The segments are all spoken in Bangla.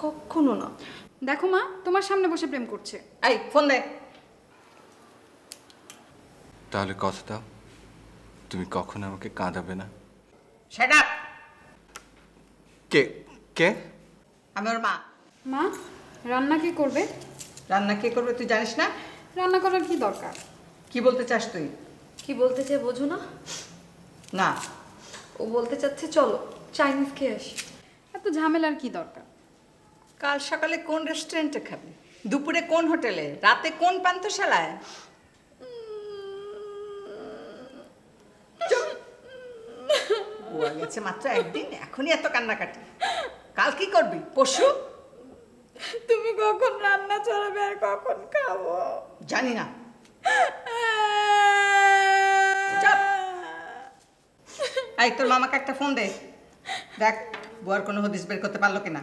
কখনো না। দেখো মা, তোমার সামনে বসে প্রেম করছে। এই ফোন দে। তাহলে কথা দাও, তুমি কখনো আমাকে কাঁদাবে না। Shut up. কে কে? আমি ওর মা। মা, রান্না কি করবে? রান্না কে করবে তুই জানিস না? রান্না করার কি দরকার? কি বলতে চাস তুই? কি বলতে চাই বোঝো না? না, ও বলতে চাচ্ছে চলো চাইনিজ খেয়ে আসি। এত ঝামেলার কি দরকার? কাল সকালে কোন রেস্টুরেন্টে খাবি, দুপুরে কোন হোটেলে, রাতে কোন পান্থশালায়? বুয়া গেছে মাত্র একদিন, এখনই এত কান্নাকাটি। কাল কি করবি? পরশু? তুমি কখন রান্না চড়াবে আর কখন খাবো জানি না। এই তোর মামাকে একটা ফোন দে, দেখ বুয়ার কোনো হদিস বের করতে পারলো কিনা।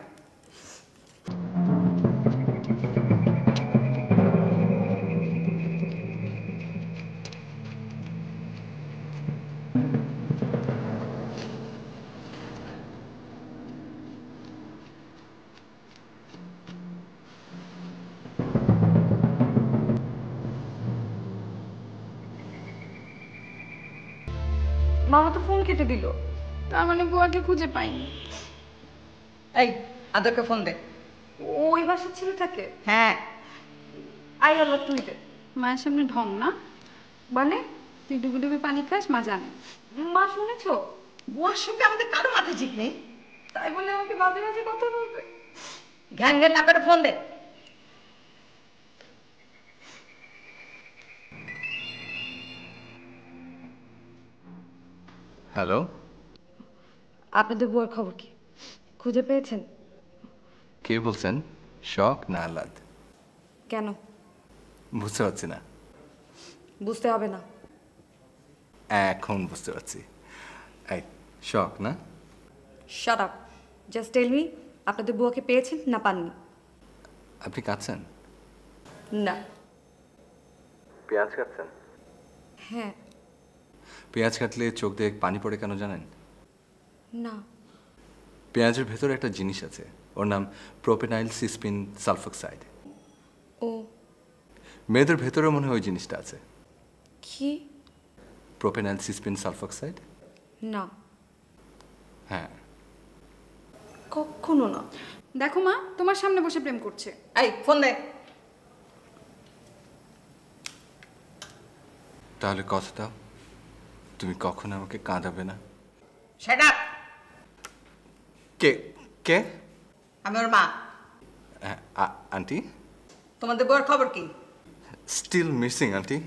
মামা তো ফোন কেটে দিল, তার মানে বুয়াকে খুঁজে পাইনি। এই আদরকে ফোন দে। ওই বাসার ছেলে থাকে? হ্যাঁ। আই আল্লাহ, তুই দে। মায়ের সামনে ঢং না? মানে তুই ডুবে ডুবে পানি খাস, মা জানে। মা শুনেছো? বুয়ার সঙ্গে আমাদের কারো মাথা ঠিক নেই, তাই বলে আমাকে বাজে বাজে কথা বলবে? ঘ্যান ঘ্যান না করে ফোন দে। হ্যালো, আপনাদের বুয়ার খবর কি? খুঁজে পেয়েছেন? কে বলছেন? শখ না আহ্লাদ? কেন? বুঝতে পারছি না। বুঝতে হবে না। এখন বুঝতে পারছি। এই শখ না? Shut up. Just tell me, আপনাদের বুয়াকে পেয়েছেন না পাননি? আপনি কাঁদছেন? না। পেঁয়াজ কাটছেন? হ্যাঁ। পেঁয়াজ কাটলে চোখ দিয়ে পানি পড়ে কেন জানেন? না। পেঁয়াজের ভেতরে একটা জিনিস আছে, ওর নাম প্রোপেনাইল সিসপিন সালফোক্সাইড। ও। মেয়েদের ভেতরে মনে হয় ওই জিনিসটা আছে। কি? প্রোপেনাইল সিসপিন সালফোক্সাইড? না। হ্যাঁ। কখনো না। দেখো মা, তোমার সামনে বসে প্রেম করছে। এই ফোন দে। তাহলে কথা দাও, তুমি কখনো আমাকে কাঁদাবে না। Shut up. কে কে? আমি ওর মা। আন্টি? তোমাদের বউয়ের খবর কি? Still missing aunty.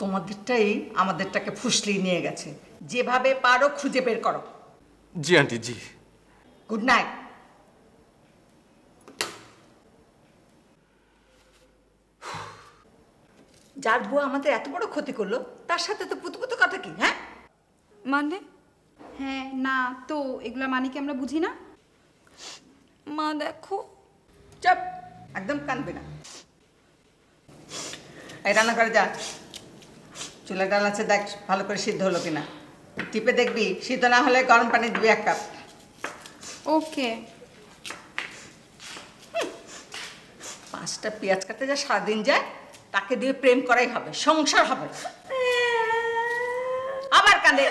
তোমাদেরটাই আমাদেরটাকে ফুসলিয়ে নিয়ে গেছে, যেভাবে পারো খুঁজে বের করো। জি আন্টি, জি। Good night. যার বুয়া আমাদের এত বড় ক্ষতি করলো, তার সাথে তো পুতুপুতু কথা কি? হ্যাঁ মানে? হ্যাঁ না তো এগুলা মানে কি আমরা বুঝি না? মা দেখো। চুপ, একদম কানবে না। এই রান্না করে যা, চুলা ডাল আছে দেখ ভালো করে সিদ্ধ হলো কিনা, টিপে দেখবি, সিদ্ধ না হলে গরম পানি দিবি 1 কাপ। ওকে। 5টা পেঁয়াজ কাটতে যা সারাদিন যায়, তাকে দিয়ে প্রেম করাই হবে, সংসার হবে। আবার কাঁদে।